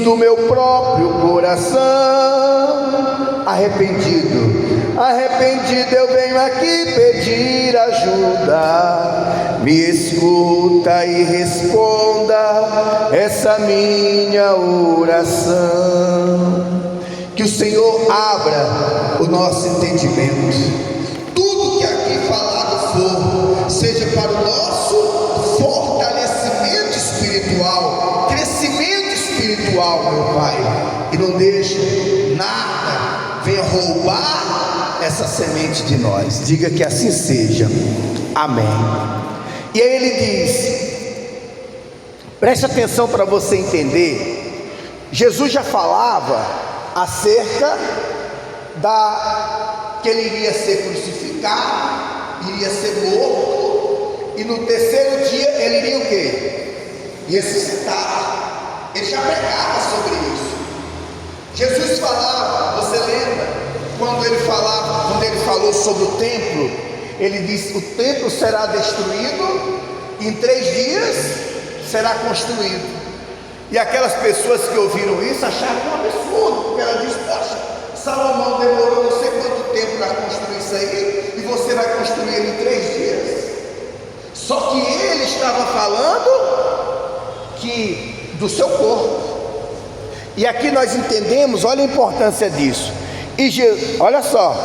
do meu próprio coração. Arrependido, arrependido, eu venho aqui pedir ajuda. Me escuta e responda essa minha oração. Que o Senhor abra o nosso entendimento. Tudo que aqui falado for, seja para o nosso fortalecimento espiritual, crescimento espiritual, meu Pai. E não deixe nada venha roubar essa semente de nós. Diga que assim seja. Amém. E aí ele diz, preste atenção para você entender. Jesus já falava acerca que ele iria ser crucificado, iria ser morto, e no terceiro dia ele iria o quê? Ressuscitar. Ele já pregava sobre isso. Jesus falava, você lembra? Quando ele falou sobre o templo, ele disse: o templo será destruído, e em 3 dias será construído. E aquelas pessoas que ouviram isso acharam um absurdo, porque ela disse: poxa, Salomão demorou não sei quanto tempo para construir isso aí, e você vai construir ele em 3 dias. Só que ele estava falando do seu corpo. E aqui nós entendemos, olha a importância disso. Olha só,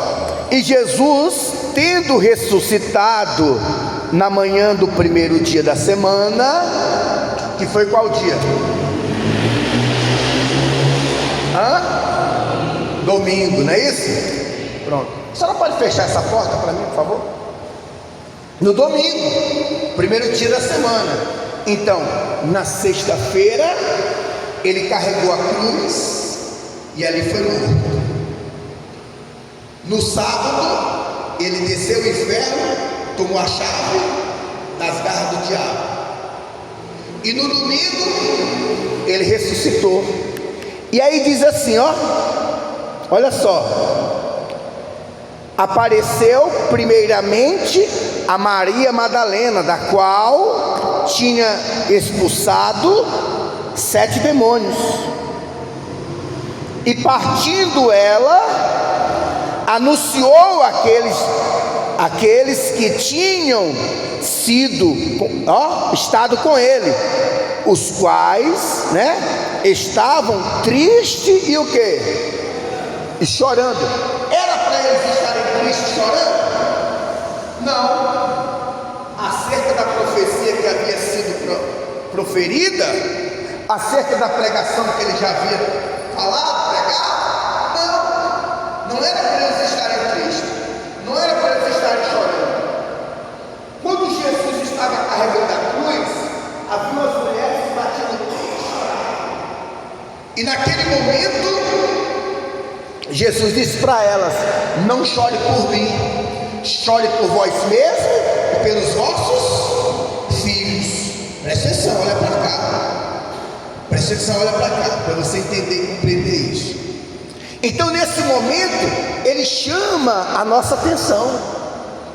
e Jesus, tendo ressuscitado na manhã do primeiro dia da semana, que foi qual dia? Domingo, não é isso? Pronto. A senhora pode fechar essa porta para mim, por favor? No domingo, primeiro dia da semana. Então, na sexta-feira, ele carregou a cruz e ali foi morto. No sábado, ele desceu o inferno, tomou a chave das garras do diabo. E no domingo, ele ressuscitou. E aí diz assim, olha só: apareceu primeiramente a Maria Madalena, da qual tinha expulsado 7 demônios, e partindo ela, anunciou aqueles que tinham estado com ele, os quais, estavam tristes e o quê? E chorando. Era para eles estarem tristes e chorando? Não. Acerca da profecia que havia sido proferida, acerca da pregação que ele já havia falado, pregado, não era para eles estarem tristes, não era para eles estarem chorando. Quando Jesus estava carregando a cruz, havia umas mulheres que batiam no peito e choravam. E naquele momento, Jesus disse para elas: não chore por mim, chore por vós mesmos e pelos vossos filhos. Presta atenção, olha para cá. Presta atenção, olha para cá, para você entender e compreender isso. Então, nesse momento, ele chama a nossa atenção.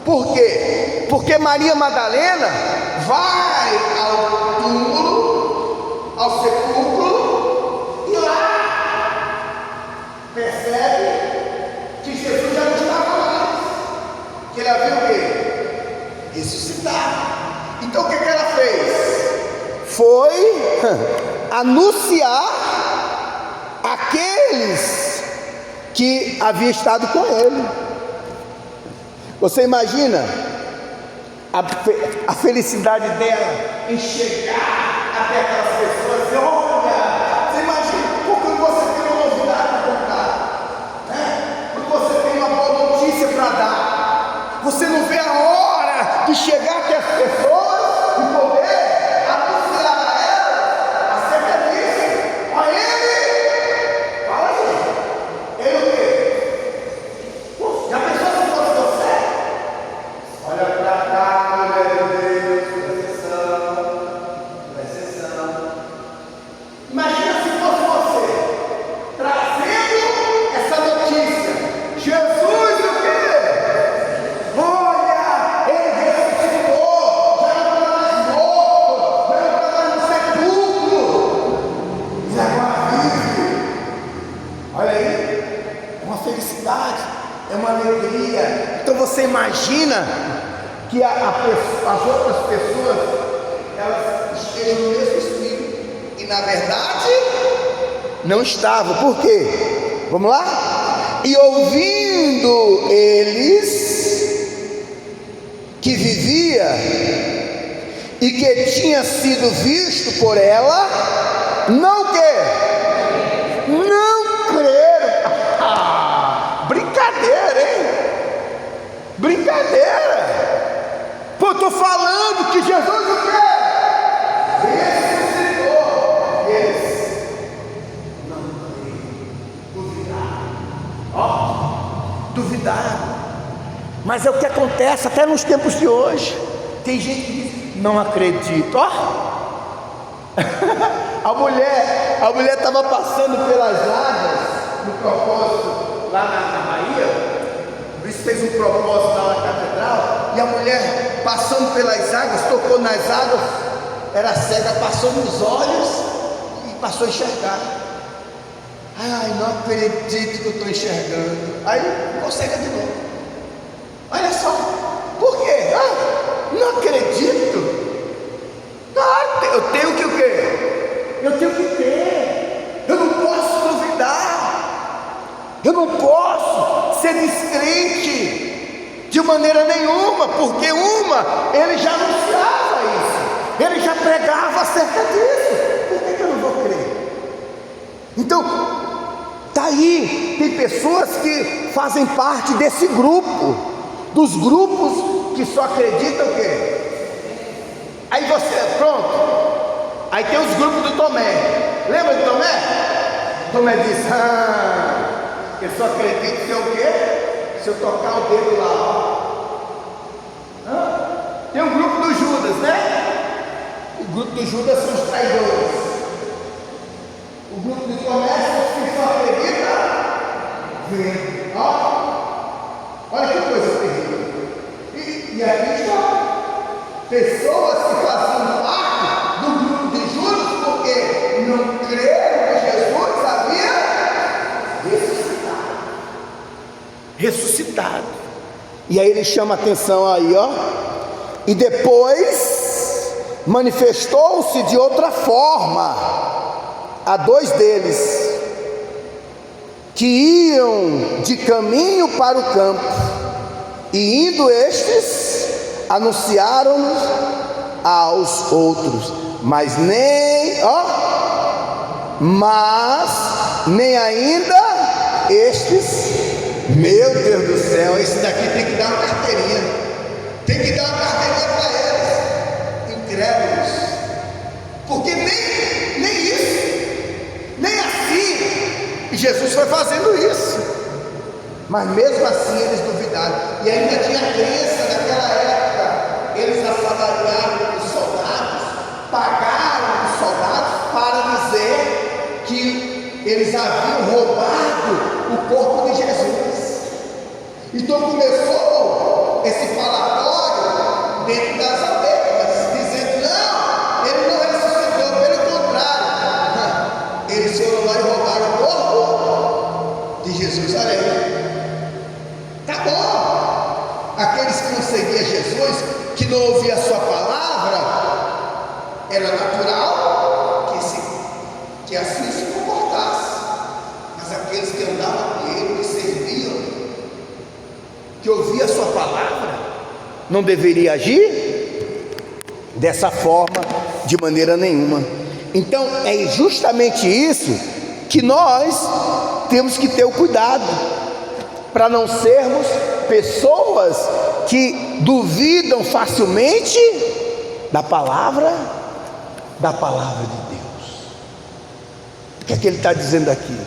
Por quê? Porque Maria Madalena vai ao túmulo, ao sepulcro, e lá percebe que Jesus já não estava mais, que ele havia o quê? Ressuscitado. Então o que ela fez? Foi anunciar aqueles que haviam estado com ele. Você imagina a felicidade dela em chegar até aquelas pessoas e dizer: olha, você imagina, porque você tem uma novidade para contar, porque você tem uma boa notícia para dar, você não vê a hora de chegar até as pessoas e poder anunciar a elas acerca disso. A ele, fala aí, ele o quê? Já pensou se fosse você? Olha para cá, mulher de Deus, presta atenção. uma alegria. Então você imagina que as outras pessoas, elas estejam no mesmo espírito, e na verdade não estavam. Por quê? Vamos lá? E ouvindo eles que vivia e que tinha sido visto por ela, não quer, não creram. Brincadeira, hein? Brincadeira. Pô, estou falando que Jesus o quê? Ressuscitou. Eles não creram, duvidaram. Duvidaram. Mas é o que acontece até nos tempos de hoje. Tem gente que diz: não acredito. A mulher estava passando pelas águas no propósito lá na Bahia. O bispo fez um propósito lá na catedral, e a mulher passando pelas águas, tocou nas águas, era cega, passou nos olhos e passou a enxergar. Ai, não acredito que eu estou enxergando. Aí ficou cega de novo. Olha só, por quê? Não acredito. Eu tenho que o quê? Eu tenho que ter. Eu não posso duvidar. Eu não posso ser descrente de maneira nenhuma, porque ele já anunciava isso, ele já pregava acerca disso. Por que eu não vou crer? Então, tá aí, tem pessoas que fazem parte desse grupo, dos grupos que só acreditam o quê? Aí você, pronto. Aí tem os grupos do Tomé. Lembra de Tomé? Tomé disse: eu só acredito se o quê? Se eu tocar o dedo lá. Tem um grupo do Judas, né? O grupo do Judas são os traidores. O grupo do Tomé são os que só acreditam vendo. Olha que coisa terrível. E aqui está. Pessoas que faziam parte do grupo de Judas porque não creram que Jesus havia ressuscitado. E aí ele chama a atenção aí, e depois manifestou-se de outra forma a dois deles que iam de caminho para o campo, e indo estes anunciaram aos outros, mas nem ainda estes. Meu Deus do céu, esse daqui tem que dar uma carteirinha, tem que dar uma carteirinha para eles, incrédulos, porque nem isso, nem assim. E Jesus foi fazendo isso, mas mesmo assim eles duvidaram, e ainda tinha crença naquela época. Eles assalariaram os soldados, pagaram os soldados para dizer que eles haviam roubado o corpo de Jesus. Então começou esse falatório dentro das aldeias, dizendo: não, ele não ressuscitou, pelo contrário, eles foram lá e roubaram o corpo de Jesus. Olha aí, tá bom. Aqueles que não seguiam Jesus, que não ouvia a sua palavra, era natural que assim se comportasse. Mas aqueles que andavam com ele, que serviam, que ouvia a sua palavra, não deveria agir dessa forma de maneira nenhuma. Então é justamente isso que nós temos que ter o cuidado, para não sermos pessoas que duvidam facilmente da palavra de Deus. O que é que ele está dizendo aqui?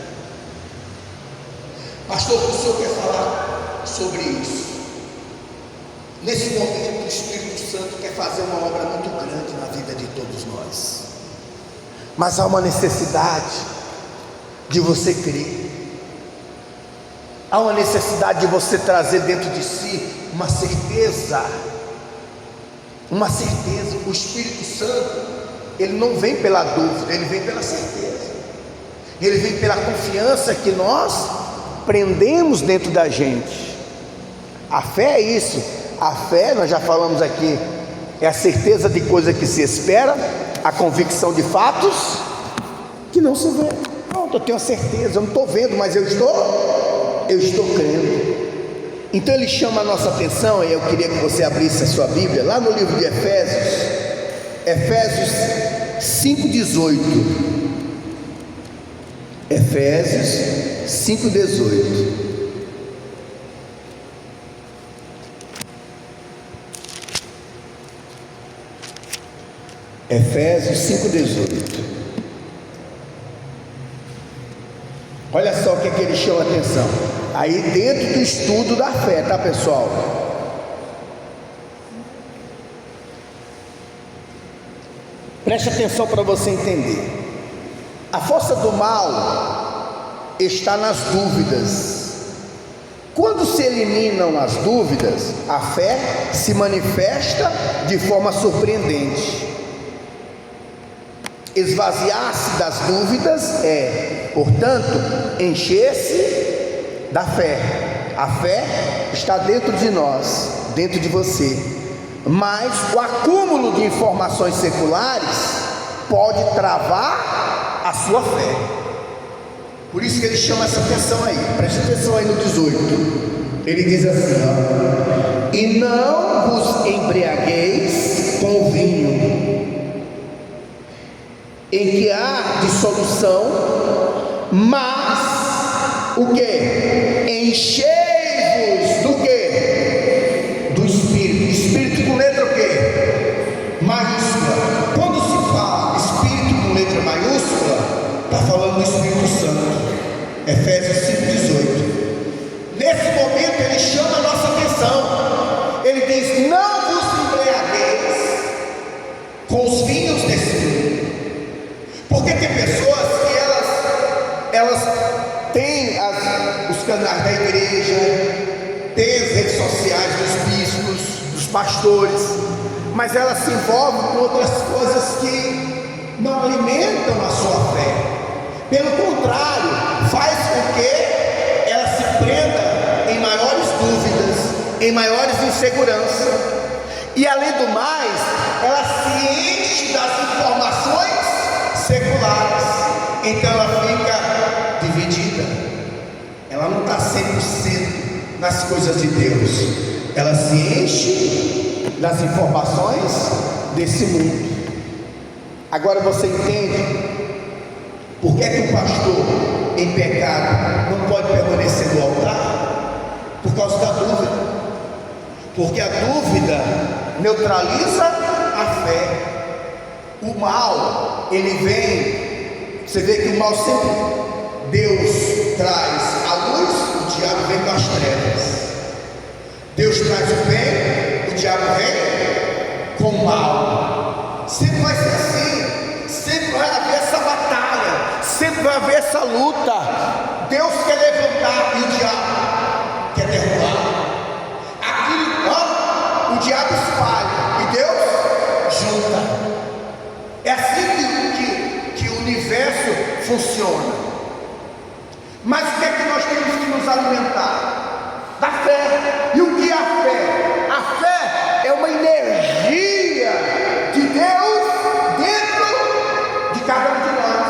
Pastor, o senhor quer falar sobre isso? Nesse momento o Espírito Santo quer fazer uma obra muito grande na vida de todos nós, mas há uma necessidade de você crer. Há uma necessidade de você trazer dentro de si uma certeza. O Espírito Santo, ele não vem pela dúvida, ele vem pela certeza, ele vem pela confiança que nós prendemos dentro da gente. A fé é isso. A fé, nós já falamos aqui, é a certeza de coisa que se espera, a convicção de fatos que não se vê. Pronto, eu tenho a certeza, eu não estou vendo, mas eu estou crendo. Então ele chama a nossa atenção, e eu queria que você abrisse a sua Bíblia, lá no livro de Efésios 5,18. Efésios 5,18. Efésios 5,18. Olha só o que é que ele chama a atenção. Aí dentro do estudo da fé, tá, pessoal? Preste atenção para você entender. A força do mal está nas dúvidas. Quando se eliminam as dúvidas, a fé se manifesta de forma surpreendente. Esvaziar-se das dúvidas é, portanto, encher-se da fé. A fé está dentro de nós, dentro de você. Mas o acúmulo de informações seculares pode travar a sua fé. Por isso que ele chama essa atenção aí. Preste atenção aí no 18. Ele diz assim, ó: e não vos embriagueis com o vinho, em que há dissolução, mas o que? Enchei-vos do que? Do Espírito. Espírito com letra o que? Maiúscula. Quando se fala Espírito com letra maiúscula, está falando do Espírito Santo. Efésios 5,18. Nesse momento ele chama a nossa atenção. Ele diz: não vos embriagueis com os vinhos desse mundo. Porque tem pessoas que elas têm os canais da igreja, têm as redes sociais dos bispos, dos pastores, mas elas se envolvem com outras coisas que não alimentam a sua fé. Pelo contrário, faz com que ela se prenda em maiores dúvidas, em maiores inseguranças, e além do mais, ela se enche das informações seculares. Então ela fica dividida, ela não está 100% nas coisas de Deus, ela se enche das informações desse mundo. Agora você entende por que é que um pastor em pecado não pode permanecer no altar? Por causa da dúvida. Porque a dúvida neutraliza a fé. O mal, ele vem, você vê que o mal sempre, Deus traz a luz, o diabo vem com as trevas. Deus traz o bem, o diabo vem com o mal. Sempre vai ser assim, sempre vai haver essa batalha, sempre vai haver essa luta. Deus quer levantar e o diabo quer derrubar. Aquilo, o diabo espalha e Deus junta. É assim que o universo funciona. Mas o que é que nós temos que nos alimentar? Da fé. E o que é a fé? A fé é uma energia de Deus dentro de cada um de nós.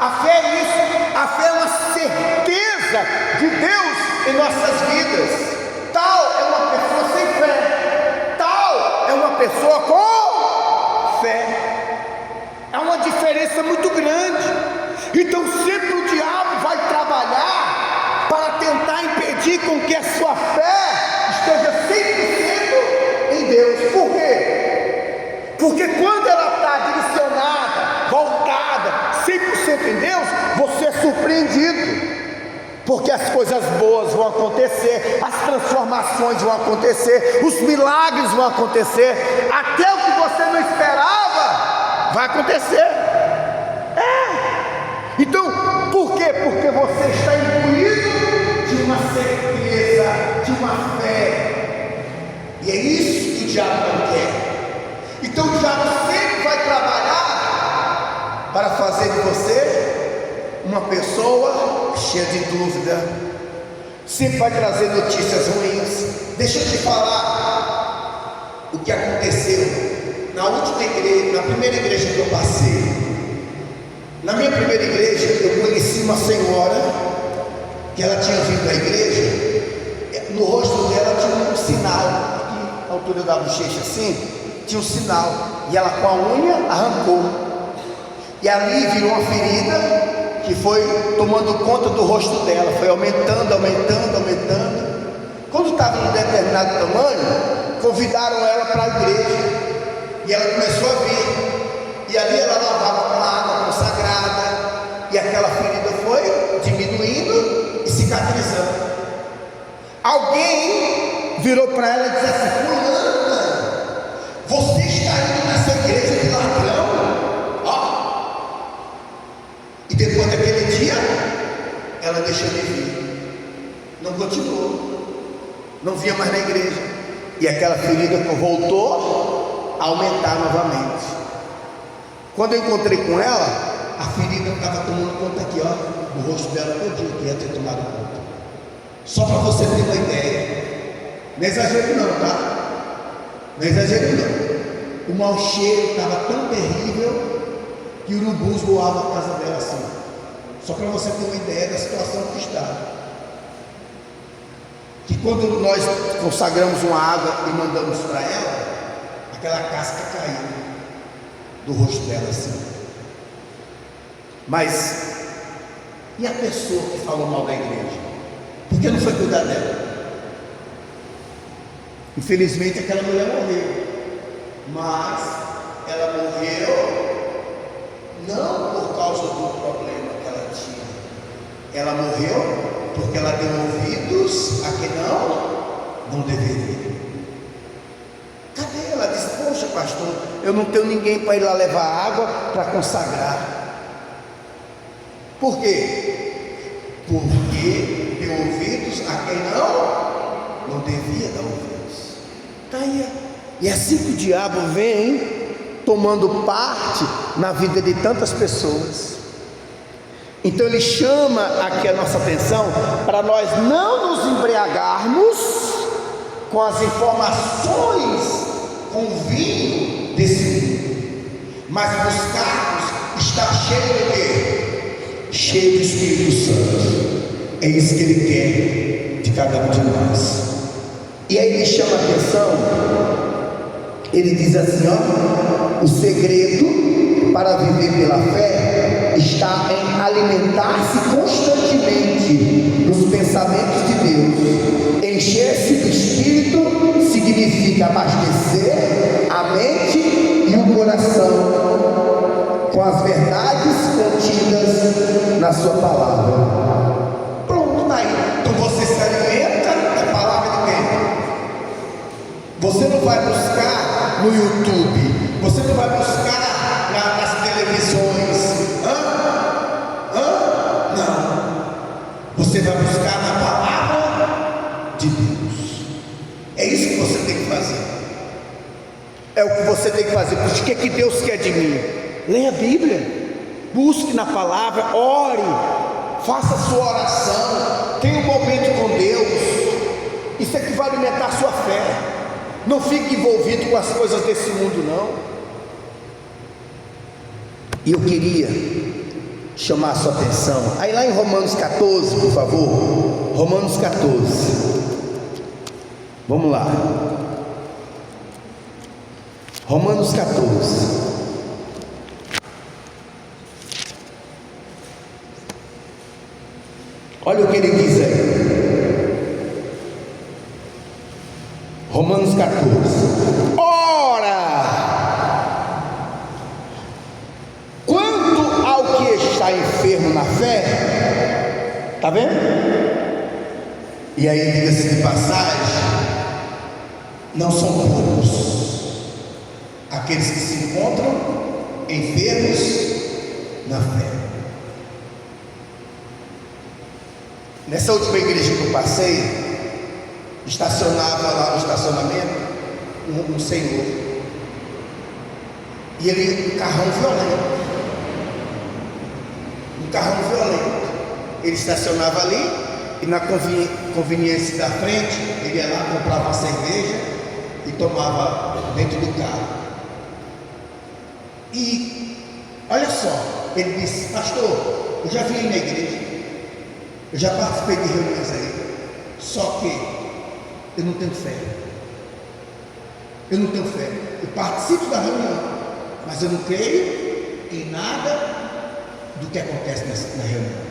A fé é isso. A fé é uma certeza de Deus em nossas vidas. Tal é uma pessoa sem fé, tal é uma pessoa com fé. É uma diferença muito grande. Então sempre o diabo vai trabalhar para tentar impedir com que a sua fé esteja 100% em Deus. Por quê? Porque quando ela está direcionada, voltada 100% em Deus, você é surpreendido. Porque as coisas boas vão acontecer, as transformações vão acontecer, os milagres vão acontecer, até o que você não esperava vai acontecer. Então, por quê? Porque você está imbuído de uma certeza, de uma fé. E é isso que o diabo não quer. Então o diabo sempre vai trabalhar para fazer de você uma pessoa cheia de dúvida, sempre vai trazer notícias ruins. Deixa eu te falar o que aconteceu na última igreja, na primeira igreja que eu passei. Na minha primeira igreja, eu conheci uma senhora que ela tinha vindo à igreja. No rosto dela tinha um sinal, aqui, à altura da bochecha assim, tinha um sinal, e ela com a unha arrancou, e ali virou uma ferida que foi tomando conta do rosto dela, foi aumentando. Quando estava em um determinado tamanho, convidaram ela para a igreja, e ela começou a vir, e ali ela lavava com água consagrada, e aquela ferida foi diminuindo e cicatrizando. Alguém virou para ela e disse assim: fulana, você está indo nessa igreja de ladrão? Ó. E depois daquele dia, ela deixou de vir, não continuou, não vinha mais na igreja, e aquela ferida voltou a aumentar novamente. Quando eu encontrei com ela, a ferida estava tomando conta aqui, ó, do rosto dela todinho, que ia ter tomado conta. Só para você ter uma ideia, não é exagero não, tá? Não é exagero não. O mau cheiro estava tão terrível que urubus voavam a casa dela assim. Só para você ter uma ideia da situação que estava. Que quando nós consagramos uma água e mandamos para ela, aquela casca caiu do rosto dela assim. Mas e a pessoa que falou mal da igreja? Por que não foi cuidar dela? Infelizmente aquela mulher morreu, mas ela morreu não por causa do problema que ela tinha, ela morreu porque ela deu ouvidos a quem não deveria. Cadê? Ela disse: poxa pastor, eu não tenho ninguém para ir lá levar água para consagrar. Por quê? Porque deu ouvidos a quem não devia dar ouvidos. Está aí. E é assim que o diabo vem tomando parte na vida de tantas pessoas. Então ele chama aqui a nossa atenção para nós não nos embriagarmos com as informações, com o vinho desse mundo, mas buscarmos estar cheio de quê? Cheio do Espírito Santo. É isso que Ele quer de cada um de nós. E aí Ele chama a atenção, Ele diz assim, ó: o segredo para viver pela fé está em alimentar-se constantemente nos pensamentos de Deus. Encher-se do Espírito significa abastecer a mente e o coração com as verdades contidas na sua palavra. Pronto, daí. Então você se alimenta da palavra de Deus. Você não vai buscar no YouTube, você não vai buscar nas televisões. Não. Você vai buscar na palavra de Deus. É isso que você tem que fazer. É o que você tem que fazer. Porque o que Deus quer de mim? Leia a Bíblia, busque na palavra, ore, faça a sua oração, tenha um momento com Deus. Isso é que vai alimentar a sua fé. Não fique envolvido com as coisas desse mundo, não. E eu queria chamar a sua atenção aí lá em Romanos 14, por favor. Romanos 14. Vamos lá. Romanos 14. Olha o que ele diz aí. Romanos 14. Ora, quanto ao que está enfermo na fé, está vendo? E aí, diga-se de passagem, não são poucos aqueles que se encontram enfermos na fé. Nessa última igreja que eu passei, estacionava lá no estacionamento um senhor, e ele, um carrão violento, ele estacionava ali, e na conveniência da frente, ele ia lá, comprava uma cerveja e tomava dentro do carro. E olha só, ele disse: pastor, eu já vim na igreja, eu já participei de reuniões aí, só que eu não tenho fé. Eu não tenho fé. Eu participo da reunião, mas eu não creio em nada do que acontece na reunião.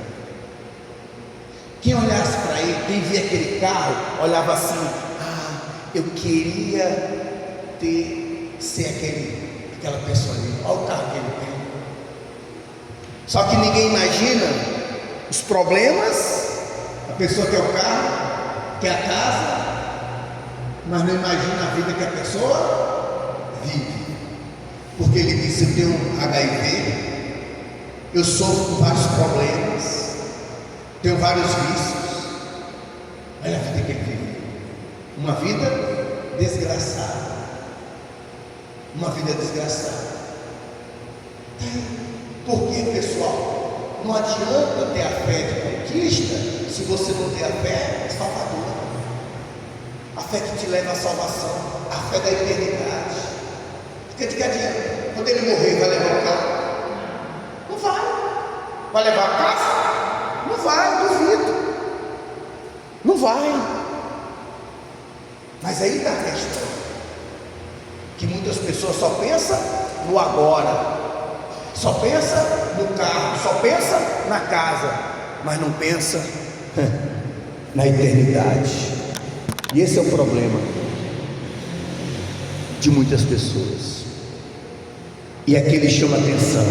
Quem olhasse para ele, quem via aquele carro, olhava assim: ah, eu queria ser aquela pessoa ali. Olha o carro que ele tem. Só que ninguém imagina os problemas. A pessoa quer o carro, quer a casa, mas não imagina a vida que a pessoa vive. Porque ele disse: eu tenho HIV, eu sofro com vários problemas, tenho vários vícios. Olha a vida que ele vive. Uma vida desgraçada. Uma vida desgraçada. Por que, pessoal? Não adianta ter a fé de conquista se você não ter a fé salvadora. A fé que te leva à salvação, a fé da eternidade. Porque de que adianta? Quando ele morrer, vai levar o carro? Não vai. Vai levar a casa? Não vai, duvido. Não vai. Mas aí está a questão, que muitas pessoas só pensam no agora, só pensa no carro, só pensa na casa, mas não pensa na eternidade. E esse é o problema de muitas pessoas. E aqui ele chama atenção: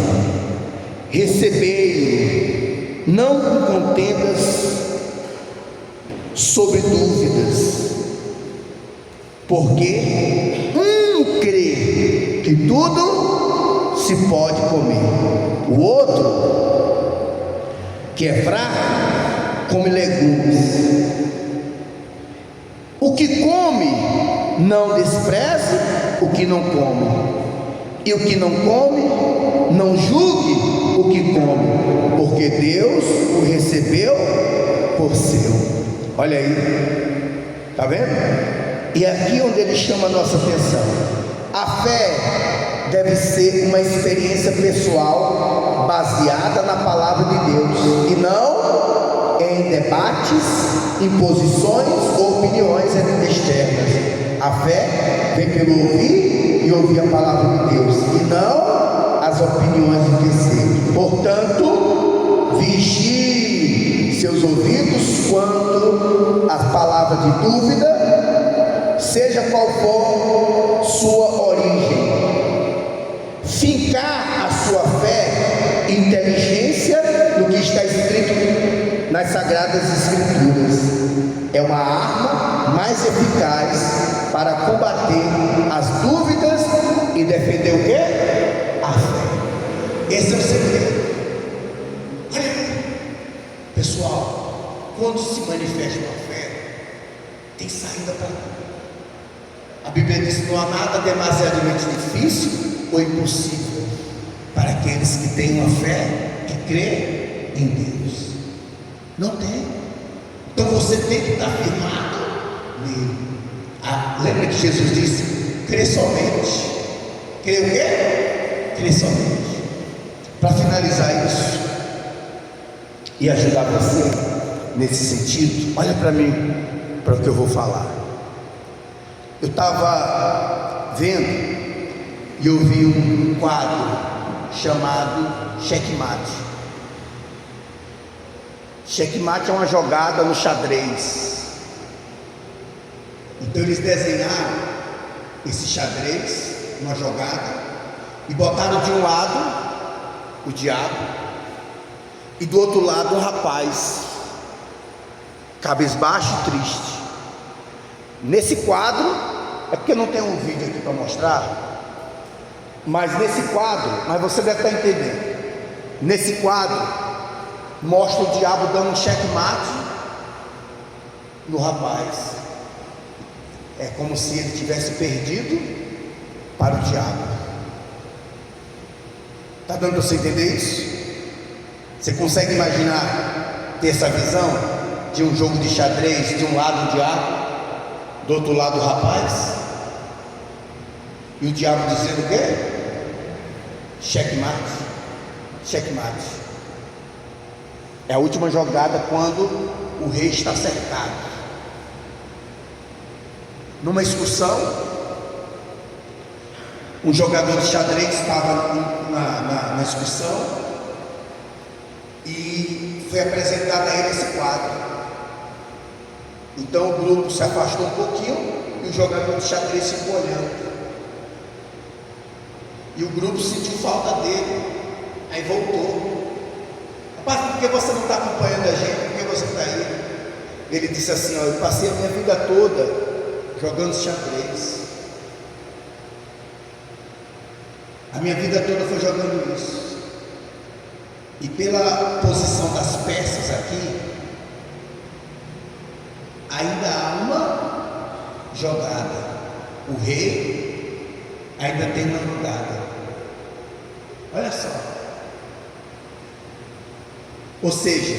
recebei, não com contendas sobre dúvidas, porque crê que tudo se pode comer, o outro, que é fraco, come legumes. O que come, não despreze o que não come, e o que não come, não julgue o que come, porque Deus o recebeu por seu. Olha aí, está vendo? E aqui onde ele chama a nossa atenção: a fé deve ser uma experiência pessoal baseada na palavra de Deus, e não em debates, imposições ou opiniões externas. A fé vem pelo ouvir e ouvir a palavra de Deus, e não as opiniões de terceiros. Portanto, vigie seus ouvidos quanto às palavras de dúvida, seja qual for sua origem. Fincar a sua fé e inteligência no que está escrito nas Sagradas Escrituras é uma arma mais eficaz para combater as dúvidas e defender o quê? A fé. Esse é o segredo. Olha aí, pessoal, quando se manifesta uma fé, tem saída para tudo. A Bíblia diz que não há nada demasiadamente difícil ou impossível para aqueles que têm uma fé que crê em Deus. Não tem. Então você tem que estar firmado nele. Lembra que Jesus disse: crê somente. Crê o quê? Crê somente. Para finalizar isso e ajudar você nesse sentido, olha para mim, para o que eu vou falar. Eu estava vendo e eu vi um quadro chamado Checkmate. Checkmate é uma jogada no xadrez. Então eles desenharam esse xadrez, uma jogada, e botaram de um lado o diabo e do outro lado o rapaz, cabisbaixo e triste. Nesse quadro, é porque não tem um vídeo aqui para mostrar, mas nesse quadro, mas você deve estar entendendo, nesse quadro mostra o diabo dando um checkmate no rapaz. É como se ele tivesse perdido para o diabo. Está dando para você entender isso? Você consegue imaginar, ter essa visão? de um jogo de xadrez, de um lado o diabo, do outro lado o rapaz, e o diabo dizendo o quê? Checkmate, checkmate. É a última jogada quando o rei está cercado. Numa excursão, um jogador de xadrez estava na excursão e foi apresentado a ele esse quadro. Então o grupo se afastou um pouquinho e o jogador de xadrez ficou olhando. E o grupo sentiu falta dele. Aí voltou. Rapaz, por que você não está acompanhando a gente? Por que você está aí? Ele disse assim: ó, eu passei a minha vida toda jogando xadrez. A minha vida toda foi jogando isso. E pela posição das peças aqui, ainda há uma jogada. O rei ainda tem uma jogada. Olha só. Ou seja,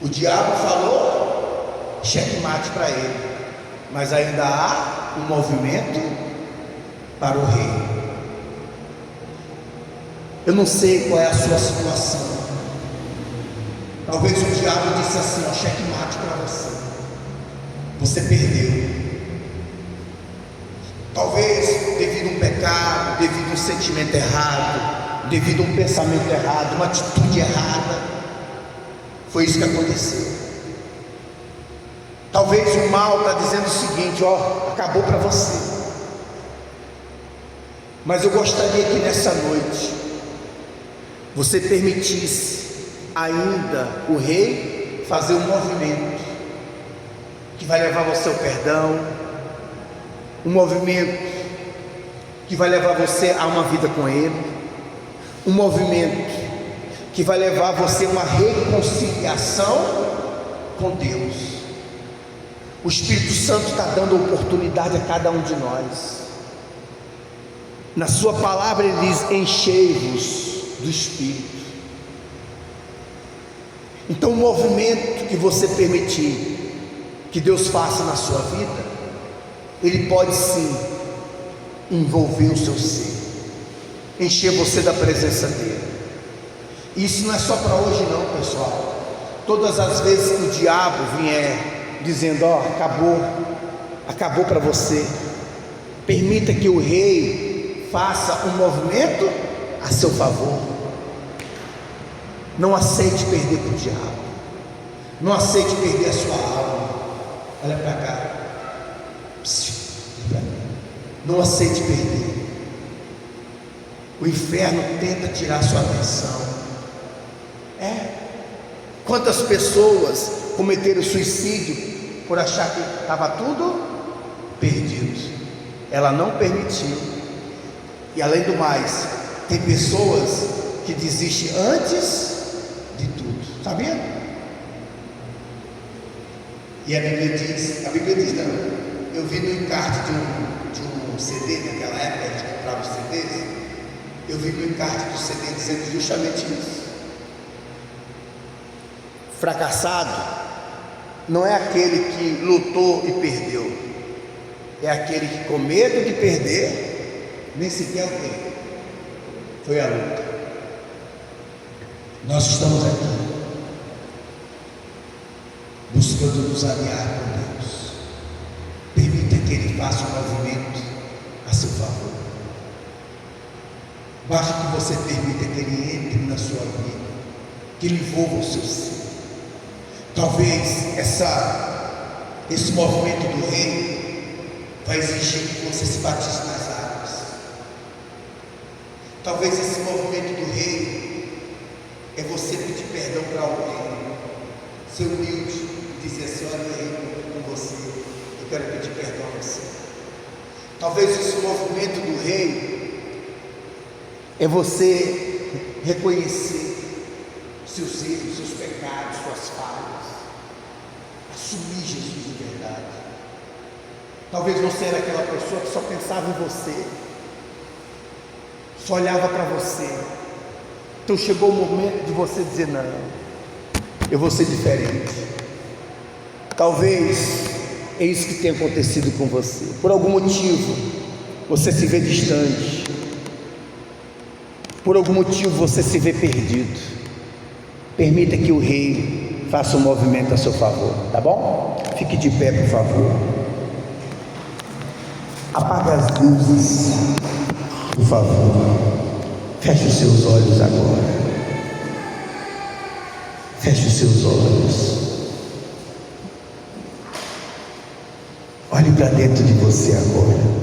o diabo falou checkmate para ele, mas ainda há um movimento para o rei. Eu não sei qual é a sua situação. Talvez o diabo disse assim: ó, checkmate para você. Você perdeu. Talvez devido a um pecado, devido a um sentimento errado, devido a um pensamento errado, uma atitude errada. Foi isso que aconteceu. Talvez o mal está dizendo o seguinte: ó, acabou para você. Mas eu gostaria que nessa noite você permitisse ainda o rei fazer um movimento que vai levar você ao perdão, um movimento que vai levar você a uma vida com ele, um movimento que vai levar você a uma reconciliação com Deus. O Espírito Santo está dando oportunidade a cada um de nós. Na sua palavra ele diz: enchei-vos do Espírito. Então o movimento que você permitir que Deus faça na sua vida, ele pode sim envolver o seu ser, encher você da presença dele. Isso não é só para hoje não, pessoal. Todas as vezes que o diabo vier dizendo: ó, acabou para você, permita que o rei faça um movimento a seu favor. Não aceite perder para o diabo. Não aceite perder a sua alma. Olha para cá. Não aceite perder. O inferno tenta tirar a sua atenção. Quantas pessoas cometeram suicídio por achar que estava tudo perdido? Ela não permitiu. E além do mais, tem pessoas que desistem antes de tudo, sabia? E a Bíblia diz também, eu vi no encarte de um CD, naquela época a gente comprava os CDs, eu vi no encarte do CD dizendo justamente isso. Fracassado não é aquele que lutou e perdeu, é aquele que com medo de perder nem sequer o que foi a luta. Nós estamos aqui buscando nos alinhar com Deus. Permita que Ele faça um movimento a seu favor. Basta que você permita que Ele entre na sua vida, que Ele envolva o seu ser. Talvez esse movimento do rei vai exigir que você se batize nas águas. Talvez esse movimento do rei é você pedir perdão para alguém, ser humilde e dizer assim: olha, eu errei com você, eu quero pedir perdão a você. Talvez esse movimento do rei é você reconhecer seus erros, seus pecados, suas falhas, assumir Jesus de verdade. Talvez você era aquela pessoa que só pensava em você, só olhava para você. Então chegou o momento de você dizer: não, eu vou ser diferente. Talvez é isso que tenha acontecido com você. Por algum motivo você se vê distante, por algum motivo você se vê perdido. Permita que o Rei faça um movimento a seu favor, tá bom? Fique de pé, por favor. Apague as luzes, por favor. Feche os seus olhos agora. Feche os seus olhos. Olhe para dentro de você agora.